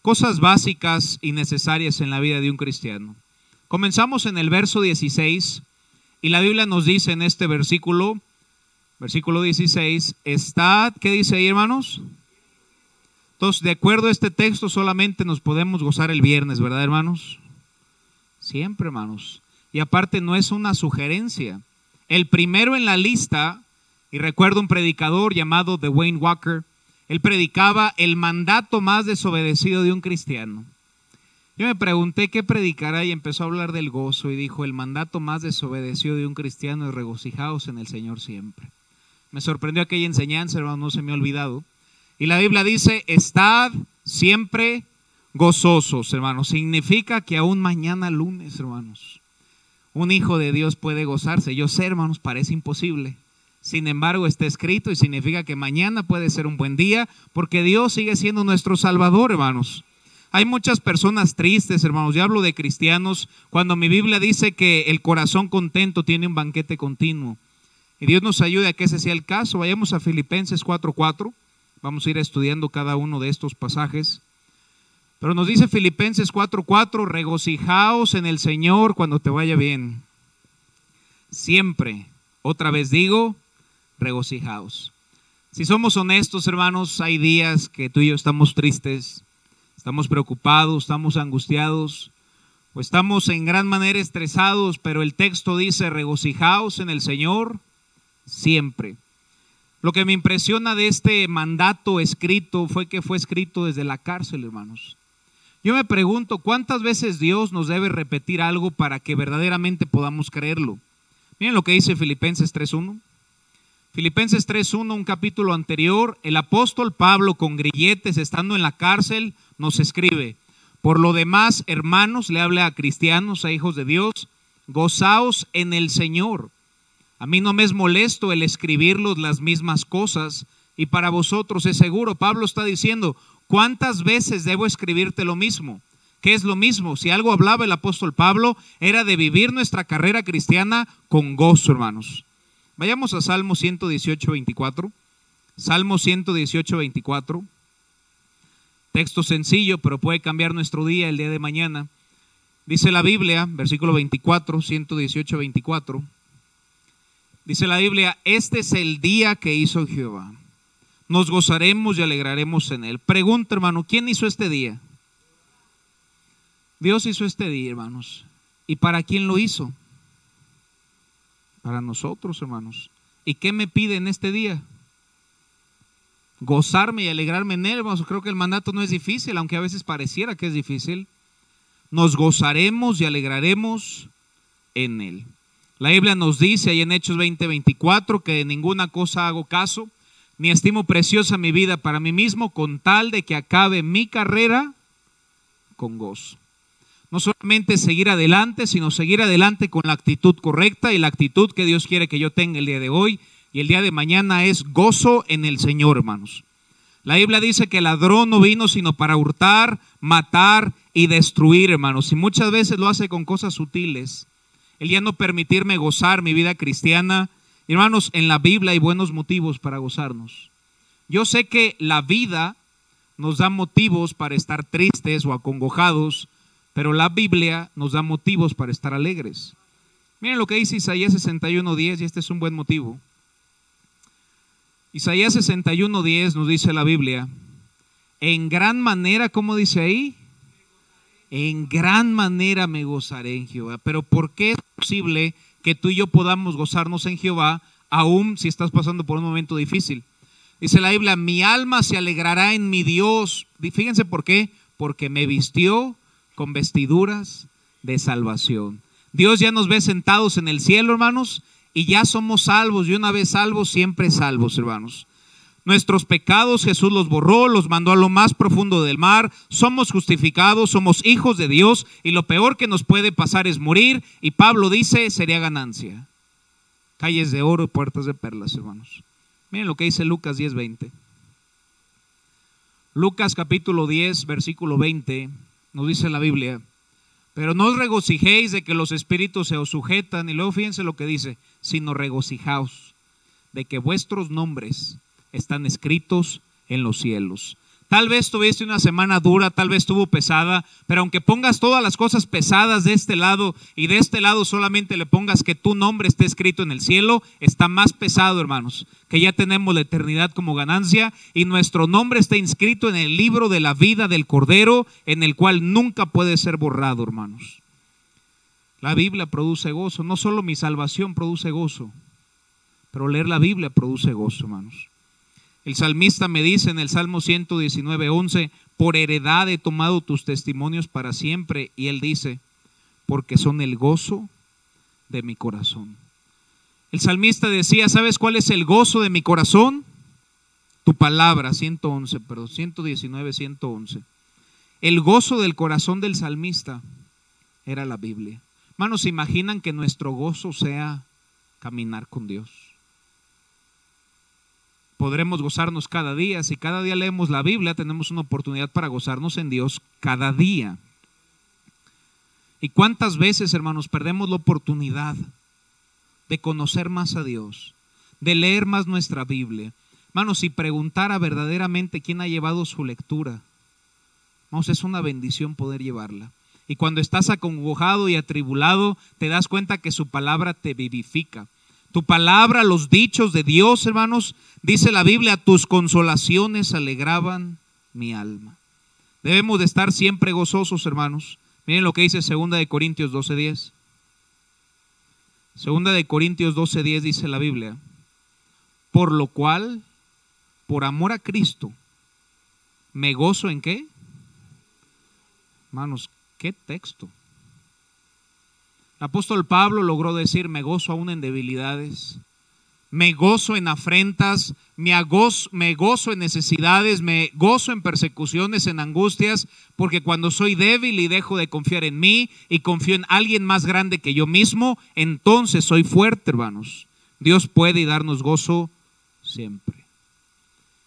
Cosas básicas y necesarias en la vida de un cristiano. Comenzamos en el verso 16 y la Biblia nos dice en este versículo 16, estad, ¿qué dice ahí, hermanos? Entonces, de acuerdo a este texto, solamente nos podemos gozar el viernes, ¿verdad, hermanos? Siempre, hermanos. Y aparte no es una sugerencia. El primero en la lista, y recuerdo un predicador llamado Dwayne Walker, él predicaba el mandato más desobedecido de un cristiano. Yo me pregunté qué predicará y empezó a hablar del gozo y dijo, el mandato más desobedecido de un cristiano es regocijaos en el Señor siempre. Me sorprendió aquella enseñanza, hermano, no se me ha olvidado. Y la Biblia dice, estad siempre gozosos, hermanos. Significa que aún mañana lunes, hermanos, un hijo de Dios puede gozarse. Yo sé, hermanos, parece imposible. Sin embargo, está escrito y significa que mañana puede ser un buen día porque Dios sigue siendo nuestro Salvador, hermanos. Hay muchas personas tristes, hermanos. Yo hablo de cristianos cuando mi Biblia dice que el corazón contento tiene un banquete continuo. Y Dios nos ayude a que ese sea el caso. Vayamos a Filipenses 4:4. Vamos a ir estudiando cada uno de estos pasajes. Pero nos dice Filipenses 4:4, regocijaos en el Señor cuando te vaya bien. Siempre, otra vez digo, regocijaos. Si somos honestos, hermanos, hay días que tú y yo estamos tristes, estamos preocupados, estamos angustiados, o estamos en gran manera estresados, pero el texto dice, regocijaos en el Señor siempre. Lo que me impresiona de este mandato escrito fue que fue escrito desde la cárcel, hermanos. Yo me pregunto, ¿cuántas veces Dios nos debe repetir algo para que verdaderamente podamos creerlo? Miren lo que dice Filipenses 3:1. Filipenses 3:1, un capítulo anterior, el apóstol Pablo con grilletes estando en la cárcel nos escribe, por lo demás, hermanos, le habla a cristianos, a hijos de Dios, gozaos en el Señor. A mí no me es molesto el escribirlos las mismas cosas y para vosotros es seguro. Pablo está diciendo, ¿cuántas veces debo escribirte lo mismo? ¿Qué es lo mismo? Si algo hablaba el apóstol Pablo era de vivir nuestra carrera cristiana con gozo, hermanos. Vayamos a Salmo 118:24. Salmo 118:24. Texto sencillo, pero puede cambiar nuestro día el día de mañana. Dice la Biblia, versículo 24, 118:24. Dice la Biblia, este es el día que hizo Jehová. Nos gozaremos y alegraremos en él. Pregunta, hermano, ¿quién hizo este día? Dios hizo este día, hermanos. ¿Y para quién lo hizo? Para nosotros, hermanos. ¿Y qué me pide en este día? Gozarme y alegrarme en él, hermanos. Creo que el mandato no es difícil, aunque a veces pareciera que es difícil. Nos gozaremos y alegraremos en él. La Biblia nos dice ahí en Hechos 20:24 que de ninguna cosa hago caso, ni estimo preciosa mi vida para mí mismo, con tal de que acabe mi carrera con gozo. No solamente seguir adelante, sino seguir adelante con la actitud correcta, y la actitud que Dios quiere que yo tenga el día de hoy y el día de mañana es gozo en el Señor, hermanos. La Biblia dice que el ladrón no vino sino para hurtar, matar y destruir, hermanos, y muchas veces lo hace con cosas sutiles. El ya no permitirme gozar mi vida cristiana. Hermanos, en la Biblia hay buenos motivos para gozarnos. Yo sé que la vida nos da motivos para estar tristes o acongojados, pero la Biblia nos da motivos para estar alegres. Miren lo que dice Isaías 61:10, y este es un buen motivo. Isaías 61:10 nos dice la Biblia, en gran manera, ¿cómo dice ahí? En gran manera me gozaré en Jehová. Pero ¿por qué es posible que tú y yo podamos gozarnos en Jehová, aún si estás pasando por un momento difícil? Dice la Biblia, mi alma se alegrará en mi Dios. Fíjense por qué, porque me vistió con vestiduras de salvación. Dios ya nos ve sentados en el cielo, hermanos, y ya somos salvos, y una vez salvos, siempre salvos, hermanos. Nuestros pecados Jesús los borró, los mandó a lo más profundo del mar, somos justificados, somos hijos de Dios, y lo peor que nos puede pasar es morir, y Pablo dice, sería ganancia. Calles de oro y puertas de perlas, hermanos. Miren lo que dice Lucas 10:20. Lucas capítulo 10, versículo 20, nos dice la Biblia, pero no os regocijéis de que los espíritus se os sujetan, y luego fíjense lo que dice, sino regocijaos de que vuestros nombres están escritos en los cielos. Tal vez tuviste una semana dura, tal vez estuvo pesada, pero aunque pongas todas las cosas pesadas de este lado y de este lado solamente le pongas que tu nombre esté escrito en el cielo, está más pesado, hermanos, que ya tenemos la eternidad como ganancia y nuestro nombre está inscrito en el libro de la vida del Cordero, en el cual nunca puede ser borrado, hermanos. La Biblia produce gozo, no solo mi salvación produce gozo, pero leer la Biblia produce gozo, hermanos. El salmista me dice en el Salmo 119:11, por heredad he tomado tus testimonios para siempre. Y él dice, porque son el gozo de mi corazón. El salmista decía, ¿sabes cuál es el gozo de mi corazón? Tu palabra, 119:111. El gozo del corazón del salmista era la Biblia. Hermanos, ¿se imaginan que nuestro gozo sea caminar con Dios? Podremos gozarnos cada día. Si cada día leemos la Biblia, tenemos una oportunidad para gozarnos en Dios cada día. ¿Y cuántas veces, hermanos, perdemos la oportunidad de conocer más a Dios, de leer más nuestra Biblia? Hermanos, si preguntara verdaderamente quién ha llevado su lectura, hermanos, es una bendición poder llevarla. Y cuando estás acongojado y atribulado, te das cuenta que su palabra te vivifica. Tu palabra, los dichos de Dios, hermanos, dice la Biblia, tus consolaciones alegraban mi alma. Debemos de estar siempre gozosos, hermanos. Miren lo que dice 2 de Corintios 12:10. 2 de Corintios 12:10 dice la Biblia, por lo cual, por amor a Cristo, me gozo en ¿qué? Hermanos, ¿qué texto? El apóstol Pablo logró decir, me gozo aún en debilidades, me gozo en afrentas, me gozo en necesidades, me gozo en persecuciones, en angustias, porque cuando soy débil y dejo de confiar en mí y confío en alguien más grande que yo mismo, entonces soy fuerte, hermanos. Dios puede darnos gozo siempre.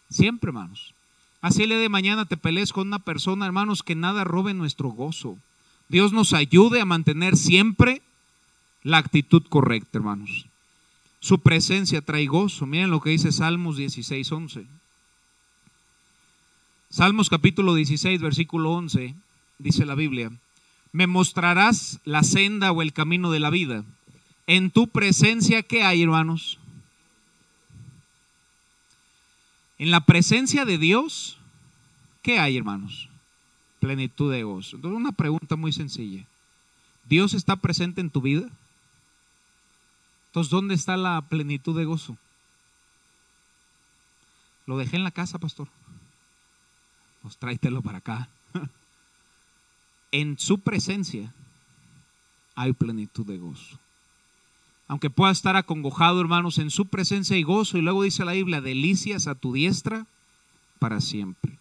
Siempre, hermanos. Así el día de mañana te pelees con una persona, hermanos, que nada robe nuestro gozo. Dios nos ayude a mantener siempre la actitud correcta, hermanos. Su presencia trae gozo. Miren lo que dice Salmos 16:11. Salmos capítulo 16, versículo 11, dice la Biblia, me mostrarás la senda o el camino de la vida. En tu presencia, ¿qué hay, hermanos? En la presencia de Dios, ¿qué hay, hermanos? Plenitud de gozo. Entonces, una pregunta muy sencilla. ¿Dios está presente en tu vida? Entonces, ¿dónde está la plenitud de gozo? Lo dejé en la casa, pastor. Pues tráetelo para acá. En su presencia hay plenitud de gozo. Aunque pueda estar acongojado, hermanos, en su presencia hay gozo. Y luego dice la Biblia, delicias a tu diestra para siempre.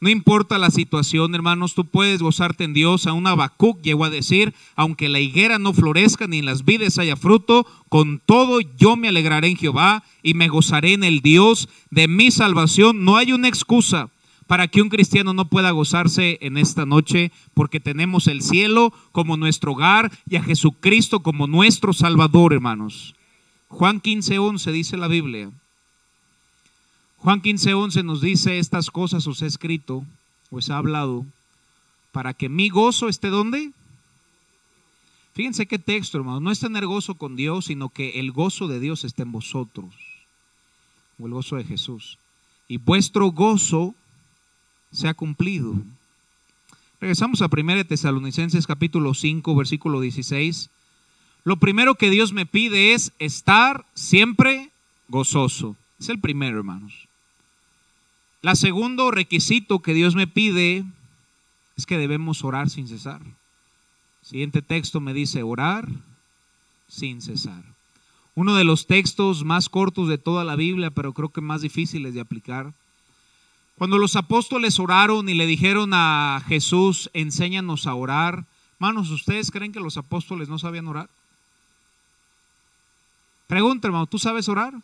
No importa la situación, hermanos, tú puedes gozarte en Dios. Aún Habacuc llegó a decir, aunque la higuera no florezca ni en las vides haya fruto, con todo yo me alegraré en Jehová y me gozaré en el Dios de mi salvación. No hay una excusa para que un cristiano no pueda gozarse en esta noche, porque tenemos el cielo como nuestro hogar y a Jesucristo como nuestro Salvador, hermanos. Juan 15:11 dice la Biblia. Juan 15:11 nos dice, estas cosas os he escrito, os he hablado, para que mi gozo esté ¿dónde? Fíjense qué texto, hermano. No es tener gozo con Dios, sino que el gozo de Dios esté en vosotros, o el gozo de Jesús. Y vuestro gozo se ha cumplido. Regresamos a 1 Tesalonicenses capítulo 5, versículo 16. Lo primero que Dios me pide es estar siempre gozoso. Es el primero, hermanos. El segundo requisito que Dios me pide es que debemos orar sin cesar. El siguiente texto me dice orar sin cesar. Uno de los textos más cortos de toda la Biblia, pero creo que más difíciles de aplicar. Cuando los apóstoles oraron y le dijeron a Jesús, enséñanos a orar. Hermanos, ¿ustedes creen que los apóstoles no sabían orar? Pregunta, hermano, ¿tú sabes orar?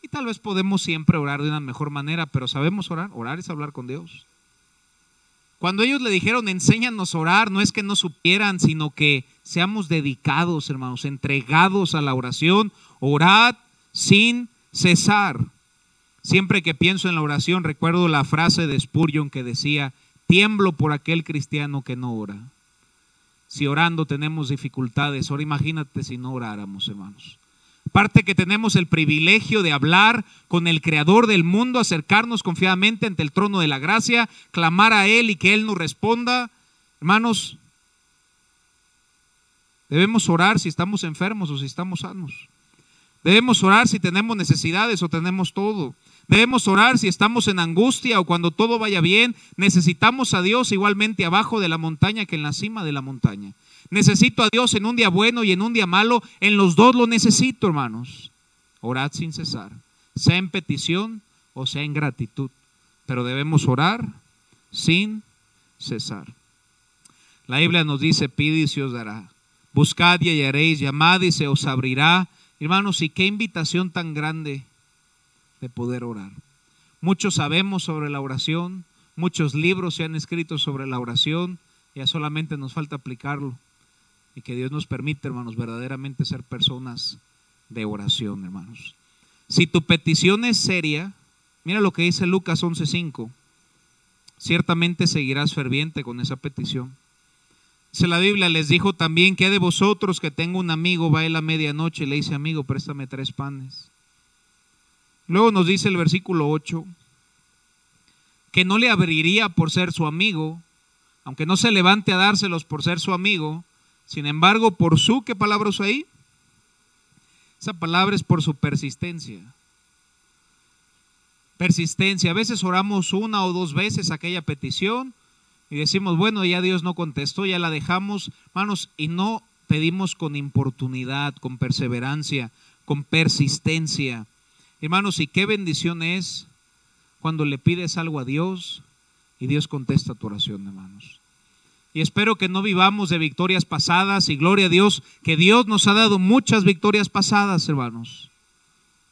Y tal vez podemos siempre orar de una mejor manera, pero ¿sabemos orar? Orar es hablar con Dios. Cuando ellos le dijeron, enséñanos a orar, no es que no supieran, sino que seamos dedicados, hermanos, entregados a la oración. Orad sin cesar. Siempre que pienso en la oración, recuerdo la frase de Spurgeon que decía: tiemblo por aquel cristiano que no ora. Si orando tenemos dificultades, ahora imagínate si no oráramos, hermanos. Aparte que tenemos el privilegio de hablar con el Creador del mundo, acercarnos confiadamente ante el trono de la gracia, clamar a Él y que Él nos responda. Hermanos, debemos orar si estamos enfermos o si estamos sanos. Debemos orar si tenemos necesidades o tenemos todo. Debemos orar si estamos en angustia o cuando todo vaya bien. Necesitamos a Dios igualmente abajo de la montaña que en la cima de la montaña. Necesito a Dios en un día bueno y en un día malo. En los dos lo necesito, hermanos. Orad sin cesar, sea en petición o sea en gratitud. Pero debemos orar sin cesar. La Biblia nos dice: pid y se os dará. Buscad y hallaréis, llamad y se os abrirá. Hermanos, y qué invitación tan grande de poder orar. Muchos sabemos sobre la oración, muchos libros se han escrito sobre la oración, ya solamente nos falta aplicarlo. Y que Dios nos permita, hermanos, verdaderamente ser personas de oración, hermanos. Si tu petición es seria, mira lo que dice Lucas 11:5. Ciertamente seguirás ferviente con esa petición. Dice la Biblia: les dijo también, ¿qué de vosotros que tengo un amigo, va a la medianoche y le dice: amigo, préstame 3 panes? Luego nos dice el versículo 8, que no le abriría por ser su amigo, aunque no se levante a dárselos por ser su amigo. Sin embargo, por su, ¿qué palabra usa ahí? Esa palabra es por su persistencia. Persistencia. A veces oramos 1 o 2 veces aquella petición y decimos: bueno, ya Dios no contestó, ya la dejamos, hermanos, y no pedimos con importunidad, con perseverancia, con persistencia. Hermanos, y qué bendición es cuando le pides algo a Dios y Dios contesta tu oración, hermanos. Y espero que no vivamos de victorias pasadas, y gloria a Dios que Dios nos ha dado muchas victorias pasadas, hermanos.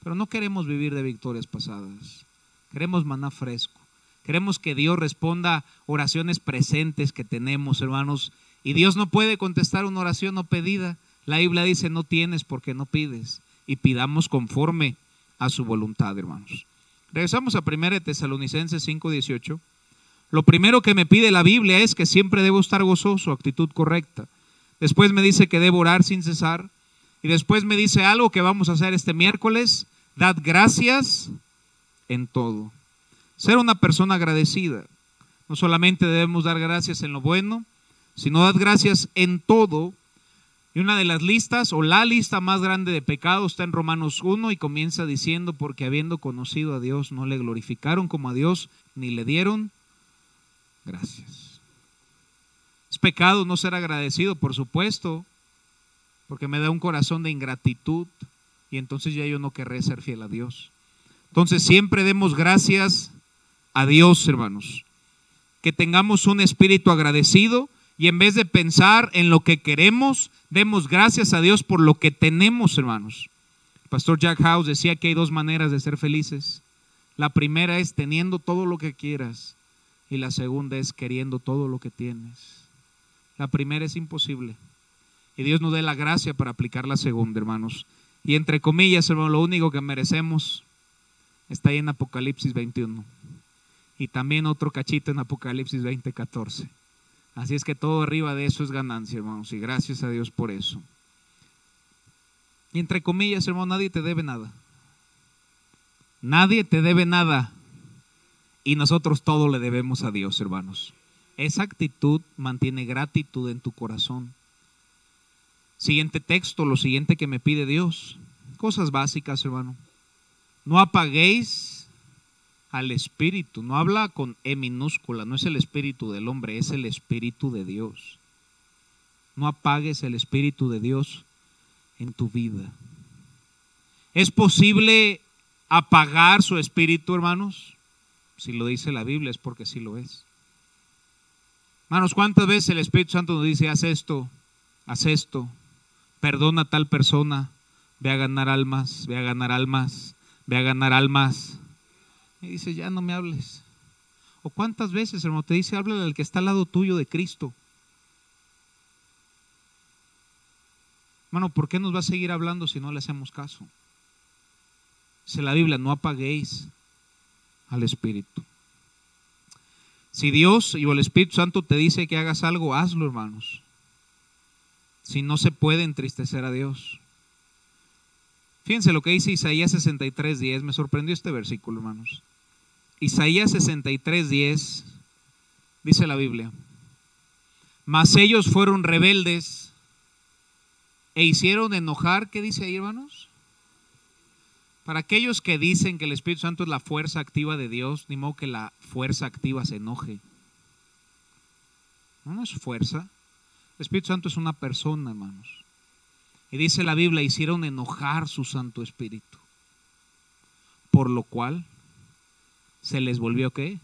Pero no queremos vivir de victorias pasadas. Queremos maná fresco. Queremos que Dios responda oraciones presentes que tenemos, hermanos. Y Dios no puede contestar una oración no pedida. La Biblia dice: no tienes porque no pides. Y pidamos conforme a su voluntad, hermanos. Regresamos a 1 Tesalonicenses 5:18. Lo primero que me pide la Biblia es que siempre debo estar gozoso, actitud correcta. Después me dice que debo orar sin cesar. Y después me dice algo que vamos a hacer este miércoles: dad gracias en todo. Ser una persona agradecida. No solamente debemos dar gracias en lo bueno, sino dar gracias en todo. Y una de las listas, o la lista más grande de pecados, está en Romanos 1 y comienza diciendo: porque habiendo conocido a Dios, no le glorificaron como a Dios, ni le dieron gracias. Es pecado no ser agradecido, por supuesto, porque me da un corazón de ingratitud y entonces ya yo no querré ser fiel a Dios. Entonces siempre demos gracias a Dios, hermanos. Que tengamos un espíritu agradecido y en vez de pensar en lo que queremos, demos gracias a Dios por lo que tenemos, hermanos. El pastor Jack House decía que hay 2 maneras de ser felices. La primera es teniendo todo lo que quieras y la segunda es queriendo todo lo que tienes. La primera es imposible y Dios nos dé la gracia para aplicar la segunda, hermanos. Y entre comillas, hermanos, lo único que merecemos está ahí en Apocalipsis 21 y también otro cachito en Apocalipsis 20:14. Así es que todo arriba de eso es ganancia, hermanos, y gracias a Dios por eso. Y entre comillas, hermano, nadie te debe nada. Nadie te debe nada. Y nosotros todo le debemos a Dios, hermanos. Esa actitud mantiene gratitud en tu corazón. Siguiente texto, lo siguiente que me pide Dios. Cosas básicas, hermano. No apaguéis al Espíritu. No habla con E minúscula. No es el Espíritu del hombre, es el Espíritu de Dios. No apagues el Espíritu de Dios en tu vida. ¿Es posible apagar su Espíritu, hermanos? Si lo dice la Biblia es porque sí lo es. Hermanos, ¿cuántas veces el Espíritu Santo nos dice: haz esto, perdona a tal persona, ve a ganar almas, ve a ganar almas, ve a ganar almas? Y dice: ya no me hables. O cuántas veces, hermano, te dice: háblale al que está al lado tuyo de Cristo. Hermano, ¿por qué nos va a seguir hablando si no le hacemos caso? Dice la Biblia: no apaguéis al Espíritu. Si Dios y el Espíritu Santo te dice que hagas algo, hazlo, hermanos. Si no se puede entristecer a Dios. Fíjense lo que dice Isaías 63:10. Me sorprendió este versículo, hermanos. Isaías 63:10 dice la Biblia: mas ellos fueron rebeldes e hicieron enojar. ¿Qué dice ahí, hermanos? Para aquellos que dicen que el Espíritu Santo es la fuerza activa de Dios, ni modo que la fuerza activa se enoje. No es fuerza. El Espíritu Santo es una persona, hermanos. Y dice la Biblia, hicieron enojar su Santo Espíritu. Por lo cual se les volvió ¿qué?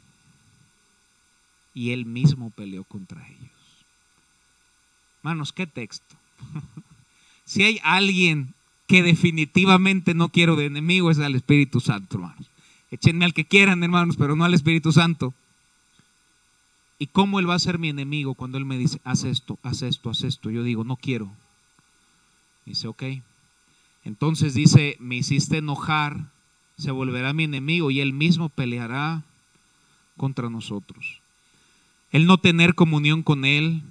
Y él mismo peleó contra ellos. Hermanos, ¿qué texto? Si hay alguien que definitivamente no quiero de enemigo, es al Espíritu Santo, hermanos. Échenme al que quieran, hermanos, pero no al Espíritu Santo. ¿Y cómo él va a ser mi enemigo cuando él me dice, haz esto, haz esto, haz esto? Yo digo, no quiero. Dice, ok. Entonces dice, me hiciste enojar, se volverá mi enemigo y él mismo peleará contra nosotros. El no tener comunión con él,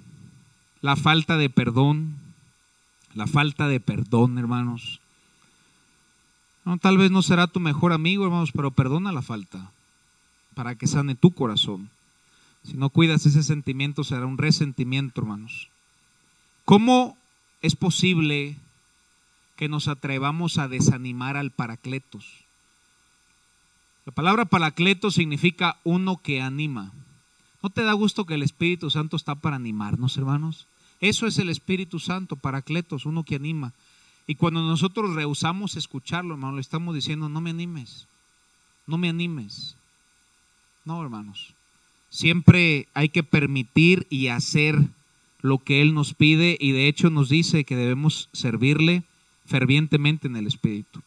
la falta de perdón, hermanos. No, tal vez no será tu mejor amigo, hermanos, pero perdona la falta para que sane tu corazón. Si no cuidas ese sentimiento, será un resentimiento, hermanos. ¿Cómo es posible que nos atrevamos a desanimar al Paracletos? La palabra Paracletos significa uno que anima. ¿No te da gusto que el Espíritu Santo está para animarnos, hermanos? Eso es el Espíritu Santo, Paracletos, uno que anima. Y cuando nosotros rehusamos escucharlo, hermano, le estamos diciendo, no me animes, no me animes. No, hermanos. Siempre hay que permitir y hacer lo que Él nos pide, y de hecho nos dice que debemos servirle fervientemente en el Espíritu.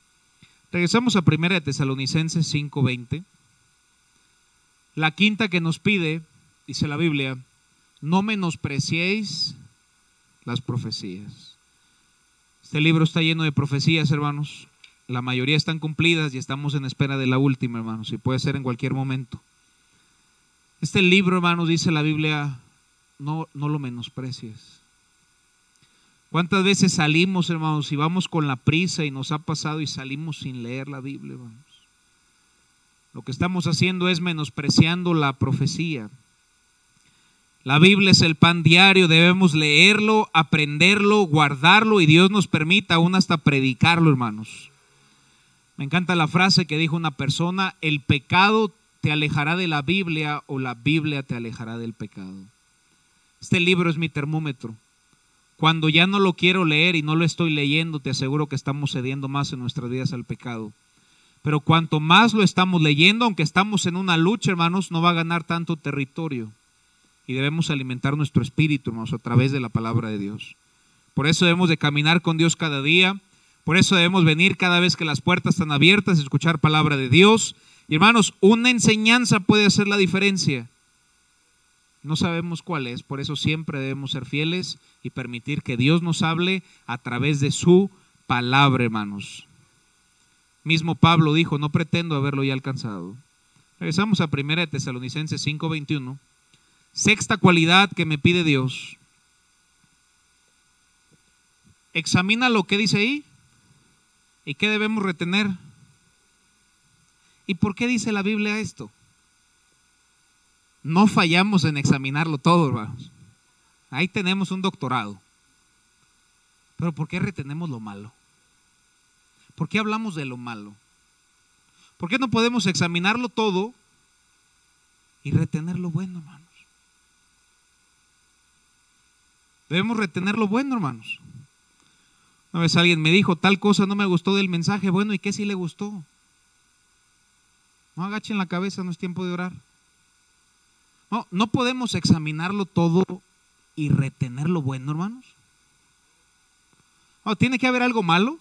Regresamos a 1 Tesalonicenses 5:20. La quinta que nos pide, dice la Biblia, no menospreciéis las profecías. Este libro está lleno de profecías, hermanos. La mayoría están cumplidas y estamos en espera de la última, hermanos, y puede ser en cualquier momento. Este libro, hermanos, dice la Biblia, no lo menosprecies. ¿Cuántas veces salimos, hermanos, y vamos con la prisa y nos ha pasado y salimos sin leer la Biblia, hermanos? Lo que estamos haciendo es menospreciando la profecía. La Biblia es el pan diario, debemos leerlo, aprenderlo, guardarlo, y Dios nos permita aún hasta predicarlo, hermanos. Me encanta la frase que dijo una persona: el pecado te alejará de la Biblia o la Biblia te alejará del pecado. Este libro es mi termómetro. Cuando ya no lo quiero leer y no lo estoy leyendo, te aseguro que estamos cediendo más en nuestras vidas al pecado. Pero cuanto más lo estamos leyendo, aunque estamos en una lucha, hermanos, no va a ganar tanto territorio. Y debemos alimentar nuestro espíritu, hermanos, a través de la palabra de Dios. Por eso debemos de caminar con Dios cada día. Por eso debemos venir cada vez que las puertas están abiertas y escuchar palabra de Dios. Y hermanos, una enseñanza puede hacer la diferencia. No sabemos cuál es, por eso siempre debemos ser fieles y permitir que Dios nos hable a través de su palabra, hermanos. Mismo Pablo dijo, no pretendo haberlo ya alcanzado. Regresamos a 1 Tesalonicenses 5:21. Sexta cualidad que me pide Dios. Examina lo que dice ahí y qué debemos retener. ¿Y por qué dice la Biblia esto? No fallamos en examinarlo todo, hermanos. Ahí tenemos un doctorado. Pero ¿por qué retenemos lo malo? ¿Por qué hablamos de lo malo? ¿Por qué no podemos examinarlo todo y retener lo bueno, hermanos? Debemos retener lo bueno, hermanos. Una vez alguien me dijo, tal cosa no me gustó del mensaje. Bueno, ¿y qué sí le gustó? No agachen la cabeza, no es tiempo de orar. No podemos examinarlo todo y retener lo bueno, hermanos. ¿Tiene que haber algo malo?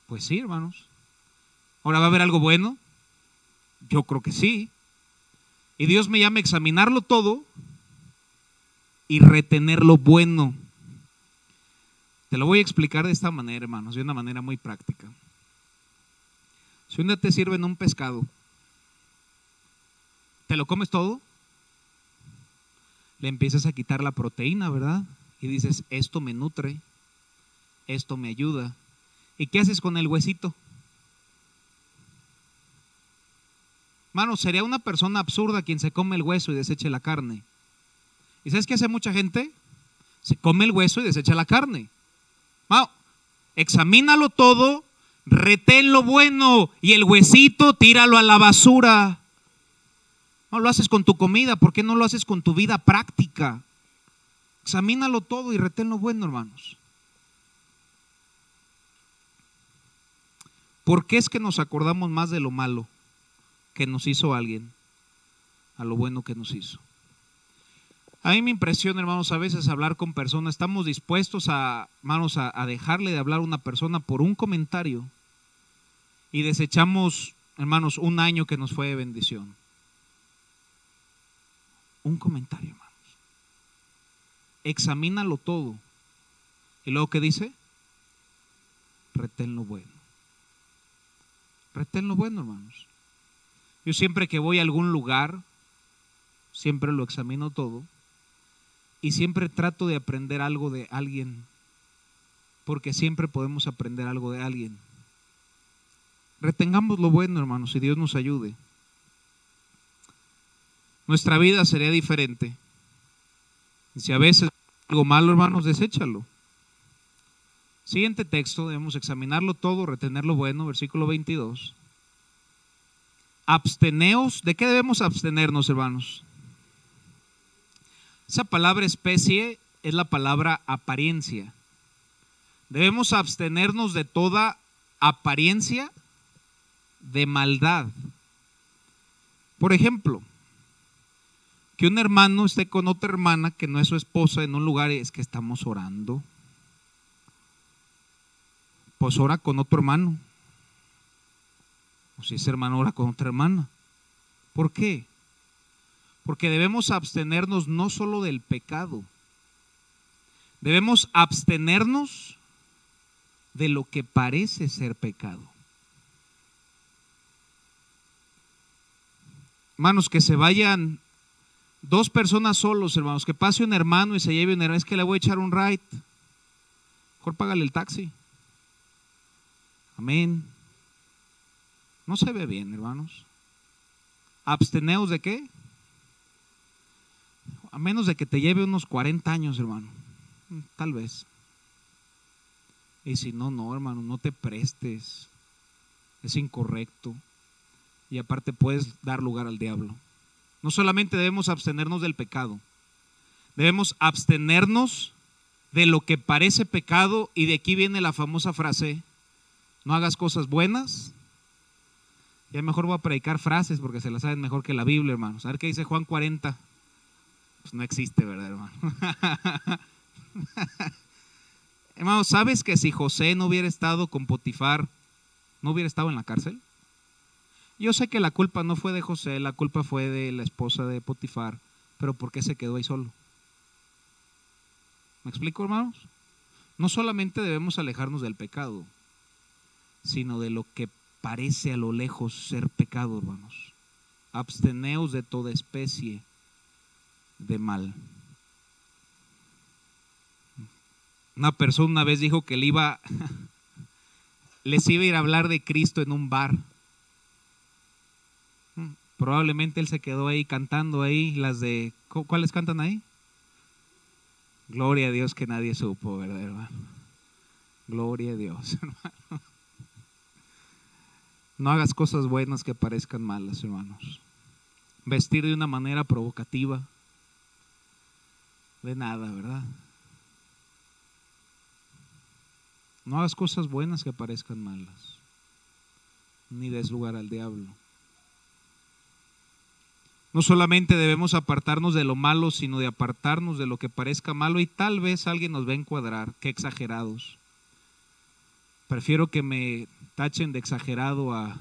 Pues sí, hermanos. ¿Ahora va a haber algo bueno? Yo creo que sí. Y Dios me llama a examinarlo todo y retener lo bueno. Te lo voy a explicar de esta manera, hermanos, de una manera muy práctica. Si un día te sirven un pescado ¿Te lo comes todo? Le empiezas a quitar la proteína, ¿verdad? Y dices, esto me nutre, esto me ayuda. ¿Y qué haces con el huesito? Mano, sería una persona absurda quien se come el hueso y deseche la carne. ¿Y sabes qué hace mucha gente? Se come el hueso y desecha la carne. Mano, examínalo todo, retén lo bueno y el huesito tíralo a la basura. No lo haces con tu comida, ¿por qué no lo haces con tu vida práctica? Examínalo todo y retén lo bueno, hermanos. ¿Por qué es que nos acordamos más de lo malo que nos hizo alguien a lo bueno que nos hizo? A mí me impresiona, hermanos, a veces hablar con personas, estamos dispuestos hermanos, a dejarle de hablar a una persona por un comentario y desechamos, hermanos, un año que nos fue de bendición. Un comentario, hermanos. Examínalo todo. ¿Y luego qué dice? Retén lo bueno. Retén lo bueno, hermanos. Yo siempre que voy a algún lugar, siempre lo examino todo y siempre trato de aprender algo de alguien, porque siempre podemos aprender algo de alguien. Retengamos lo bueno, hermanos, y Dios nos ayude. Nuestra vida sería diferente. Y si a veces algo malo, hermanos, deséchalo. Siguiente texto, debemos examinarlo todo, retener lo bueno, versículo 22. Absteneos, ¿de qué debemos abstenernos, hermanos? Esa palabra especie es la palabra apariencia. Debemos abstenernos de toda apariencia de maldad. Por ejemplo, que un hermano esté con otra hermana que no es su esposa en un lugar y es que estamos orando. Pues ora con otro hermano. O si ese hermano ora con otra hermana. ¿Por qué? Porque debemos abstenernos no solo del pecado, debemos abstenernos de lo que parece ser pecado. Hermanos, que se vayan dos personas solos, hermanos, que pase un hermano y se lleve un hermano, es que le voy a echar un ride. Mejor págale el taxi. Amén. No se ve bien, hermanos. ¿Absteneos de qué? A menos de que te lleve unos 40 años, hermano. Tal vez. Y si no, no, hermano, no te prestes. Es incorrecto. Y aparte puedes dar lugar al diablo. No solamente debemos abstenernos del pecado, debemos abstenernos de lo que parece pecado. Y de aquí viene la famosa frase: no hagas cosas buenas. Ya mejor voy a predicar frases porque se las saben mejor que la Biblia, hermanos. A ver qué dice Juan 40. Pues no existe, ¿verdad, hermano? Hermano, ¿sabes que si José no hubiera estado con Potifar, no hubiera estado en la cárcel? Yo sé que la culpa no fue de José, la culpa fue de la esposa de Potifar, pero ¿por qué se quedó ahí solo? ¿Me explico, hermanos? No solamente debemos alejarnos del pecado, sino de lo que parece a lo lejos ser pecado, hermanos. Absteneos de toda especie de mal. Una persona una vez dijo que les iba a ir a hablar de Cristo en un bar. Probablemente él se quedó ahí cantando ahí las de, ¿cuáles cantan ahí? Gloria a Dios que nadie supo, ¿verdad, hermano? Gloria a Dios, hermano. No hagas cosas buenas que parezcan malas, hermanos. Vestir de una manera provocativa, de nada, ¿verdad? No hagas cosas buenas que parezcan malas, ni des lugar al diablo. No solamente debemos apartarnos de lo malo, sino de apartarnos de lo que parezca malo. Y tal vez alguien nos va a encuadrar, qué exagerados. Prefiero que me tachen de exagerado a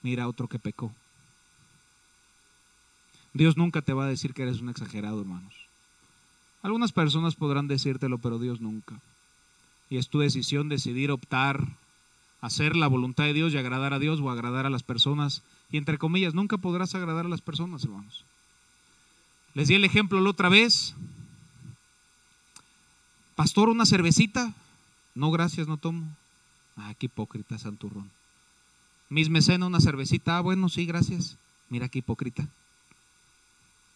mira otro que pecó. Dios nunca te va a decir que eres un exagerado, hermanos. Algunas personas podrán decírtelo, pero Dios nunca. Y es tu decisión decidir optar, hacer la voluntad de Dios y agradar a Dios o agradar a las personas Y entre comillas, nunca podrás agradar a las personas, hermanos. Les di el ejemplo la otra vez. Pastor, ¿una cervecita? No, gracias, no tomo. Ah, qué hipócrita, santurrón. Mis mecenas, una cervecita. Ah, bueno, sí, gracias. Mira qué hipócrita.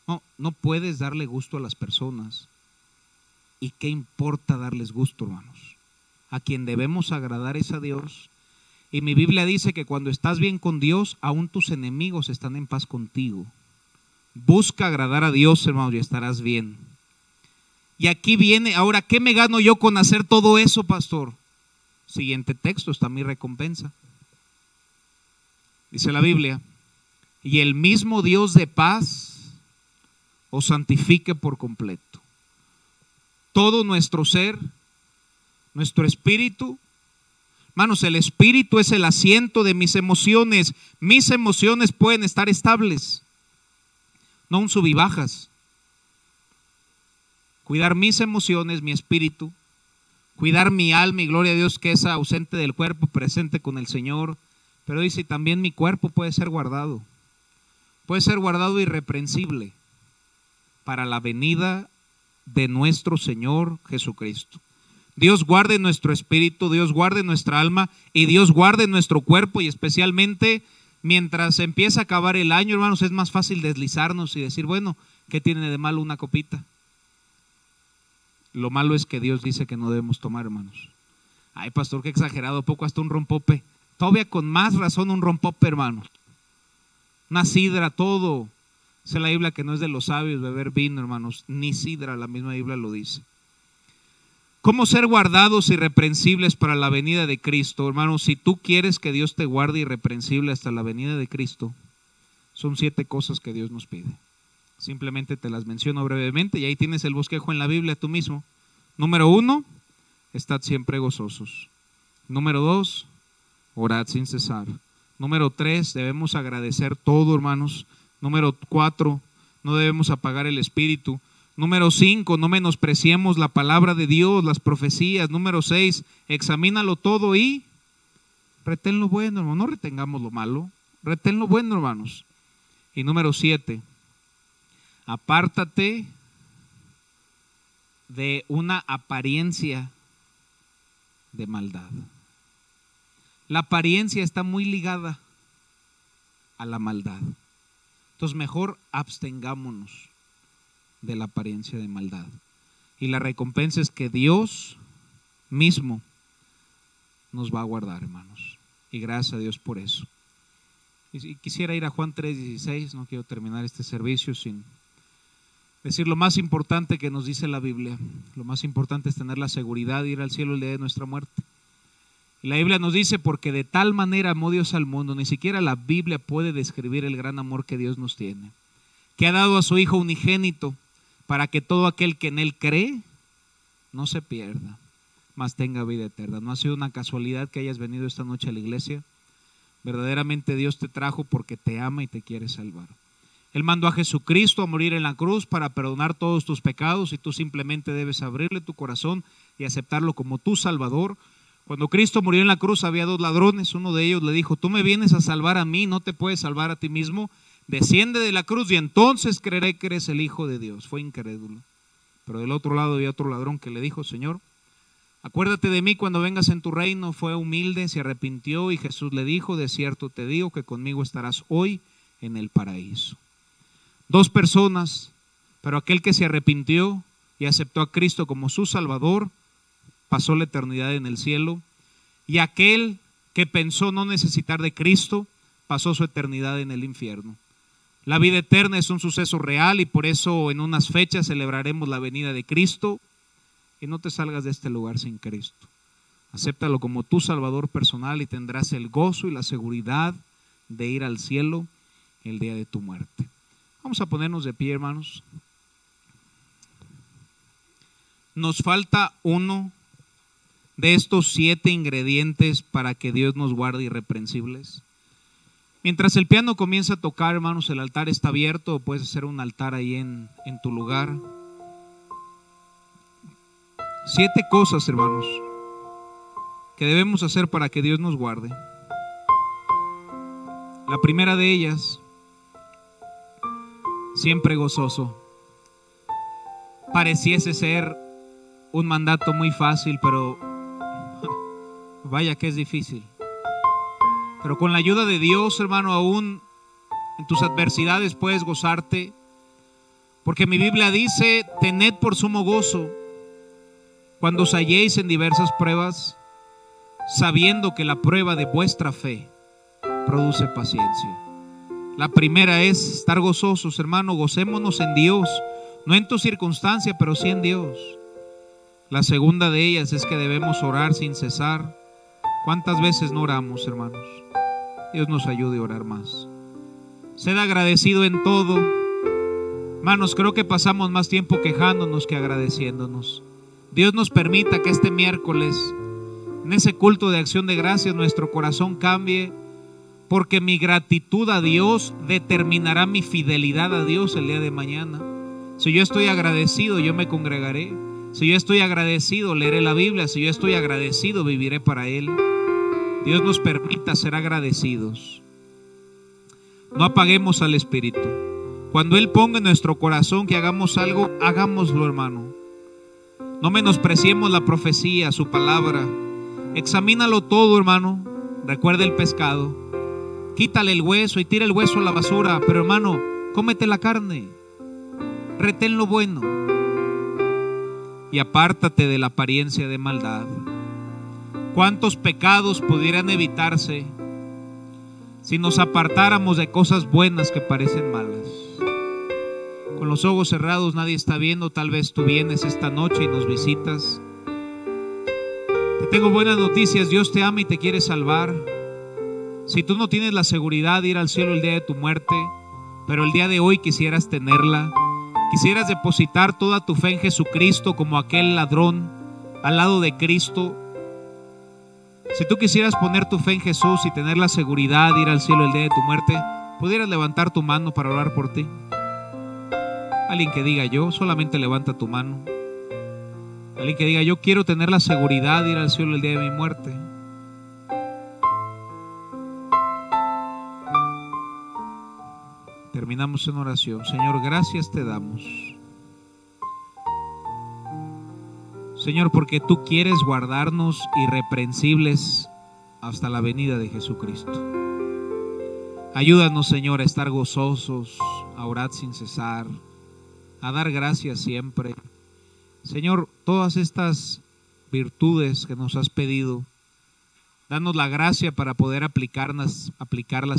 No, no puedes darle gusto a las personas. ¿Y qué importa darles gusto, hermanos? A quien debemos agradar es a Dios. Y mi Biblia dice que cuando estás bien con Dios, aún tus enemigos están en paz contigo. Busca agradar a Dios, hermanos, y estarás bien. Y aquí viene, ahora, ¿qué me gano yo con hacer todo eso, pastor? Siguiente texto, está mi recompensa. Dice la Biblia, y el mismo Dios de paz os santifique por completo. Todo nuestro ser, nuestro espíritu. Hermanos, el espíritu es el asiento de mis emociones. Mis emociones pueden estar estables, no un sub y bajas. Cuidar mis emociones, mi espíritu, cuidar mi alma y gloria a Dios que es ausente del cuerpo, presente con el Señor. Pero dice, también mi cuerpo puede ser guardado irreprensible para la venida de nuestro Señor Jesucristo. Dios guarde nuestro espíritu, Dios guarde nuestra alma y Dios guarde nuestro cuerpo, y especialmente mientras empieza a acabar el año, hermanos, es más fácil deslizarnos y decir, bueno, ¿qué tiene de malo una copita? Lo malo es que Dios dice que no debemos tomar, hermanos. Ay, pastor, qué exagerado, poco hasta un rompope. Todavía con más razón un rompope, hermanos. Una sidra, todo. Dice la Biblia que no es de los sabios beber vino, hermanos, ni sidra, la misma Biblia lo dice. ¿Cómo ser guardados irreprensibles para la venida de Cristo? Hermanos, si tú quieres que Dios te guarde irreprensible hasta la venida de Cristo, son 7 cosas que Dios nos pide. Simplemente te las menciono brevemente y ahí tienes el bosquejo en la Biblia tú mismo. Número 1, estad siempre gozosos. Número 2, orad sin cesar. Número 3, debemos agradecer todo, hermanos. Número 4, no debemos apagar el espíritu. Número 5, no menospreciemos la palabra de Dios, las profecías. Número 6, examínalo todo y retén lo bueno, hermano. No retengamos lo malo, retén lo bueno, hermanos. Y número 7, apártate de una apariencia de maldad. La apariencia está muy ligada a la maldad. Entonces mejor abstengámonos de la apariencia de maldad. Y la recompensa es que Dios mismo nos va a guardar, hermanos. Y gracias a Dios por eso. Y quisiera ir a Juan 3:16, no quiero terminar este servicio sin decir lo más importante que nos dice la Biblia. Lo más importante es tener la seguridad de ir al cielo el día de nuestra muerte. Y la Biblia nos dice, porque de tal manera amó Dios al mundo, ni siquiera la Biblia puede describir el gran amor que Dios nos tiene, que ha dado a su Hijo unigénito, para que todo aquel que en Él cree no se pierda, mas tenga vida eterna. No ha sido una casualidad que hayas venido esta noche a la iglesia. Verdaderamente Dios te trajo porque te ama y te quiere salvar. Él mandó a Jesucristo a morir en la cruz para perdonar todos tus pecados, y tú simplemente debes abrirle tu corazón y aceptarlo como tu Salvador. Cuando Cristo murió en la cruz había 2 ladrones. Uno de ellos le dijo, tú me vienes a salvar a mí, no te puedes salvar a ti mismo. Desciende de la cruz y entonces creeré que eres el Hijo de Dios. Fue incrédulo. Pero del otro lado había otro ladrón que le dijo, Señor, acuérdate de mí cuando vengas en tu reino. Fue humilde, se arrepintió y Jesús le dijo, de cierto te digo que conmigo estarás hoy en el paraíso. 2 personas, pero aquel que se arrepintió y aceptó a Cristo como su Salvador, pasó la eternidad en el cielo, y aquel que pensó no necesitar de Cristo, pasó su eternidad en el infierno. La vida eterna es un suceso real, y por eso en unas fechas celebraremos la venida de Cristo. Y no te salgas de este lugar sin Cristo. Acéptalo como tu Salvador personal y tendrás el gozo y la seguridad de ir al cielo el día de tu muerte. Vamos a ponernos de pie, hermanos. Nos falta uno de estos 7 ingredientes para que Dios nos guarde irreprensibles. Mientras el piano comienza a tocar, hermanos, el altar está abierto, o puedes hacer un altar ahí en tu lugar. 7 cosas, hermanos, que debemos hacer para que Dios nos guarde. La primera de ellas, siempre gozoso. Pareciese ser un mandato muy fácil, pero vaya que es difícil. Pero con la ayuda de Dios, hermano, aún en tus adversidades puedes gozarte, porque mi Biblia dice: tened por sumo gozo cuando os halléis en diversas pruebas, sabiendo que la prueba de vuestra fe produce paciencia. La primera es estar gozosos, hermano. Gocémonos en Dios, no en tu circunstancia, pero sí en Dios. La segunda de ellas es que debemos orar sin cesar. ¿Cuántas veces no oramos, hermanos? Dios nos ayude a orar más. Sed agradecido en todo. Hermanos, creo que pasamos más tiempo quejándonos que agradeciéndonos. Dios nos permita que este miércoles, en ese culto de acción de gracias, nuestro corazón cambie, porque mi gratitud a Dios determinará mi fidelidad a Dios el día de mañana. Si yo estoy agradecido, yo me congregaré. Si yo estoy agradecido, leeré la Biblia. Si yo estoy agradecido, viviré para Él. Dios nos permita ser agradecidos. No apaguemos al Espíritu. Cuando Él ponga en nuestro corazón que hagamos algo, hagámoslo, hermano. No menospreciemos la profecía, su palabra. Examínalo todo, hermano. Recuerda el pescado. Quítale el hueso y tira el hueso a la basura. Pero, hermano, cómete la carne. Retén lo bueno. Y apártate de la apariencia de maldad. ¿Cuántos pecados pudieran evitarse si nos apartáramos de cosas buenas que parecen malas? Con los ojos cerrados, nadie está viendo. Tal vez tú vienes esta noche y nos visitas. Te tengo buenas noticias. Dios te ama y te quiere salvar. Si tú no tienes la seguridad de ir al cielo el día de tu muerte, pero el día de hoy quisieras tenerla, quisieras depositar toda tu fe en Jesucristo como aquel ladrón al lado de Cristo. Si tú quisieras poner tu fe en Jesús y tener la seguridad de ir al cielo el día de tu muerte, ¿pudieras levantar tu mano para orar por ti? Alguien que diga yo, solamente levanta tu mano. Alguien que diga: yo quiero tener la seguridad de ir al cielo el día de mi muerte. Terminamos en oración. Señor, gracias te damos. Señor, porque tú quieres guardarnos irreprensibles hasta la venida de Jesucristo. Ayúdanos, Señor, a estar gozosos, a orar sin cesar, a dar gracias siempre. Señor, todas estas virtudes que nos has pedido, danos la gracia para poder aplicarlas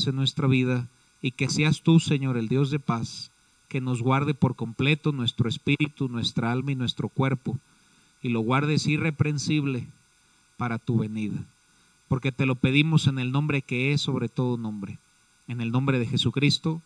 en nuestra vida, y que seas tú, Señor, el Dios de paz, que nos guarde por completo nuestro espíritu, nuestra alma y nuestro cuerpo, y lo guardes irreprensible para tu venida. Porque te lo pedimos en el nombre que es sobre todo nombre, en el nombre de Jesucristo.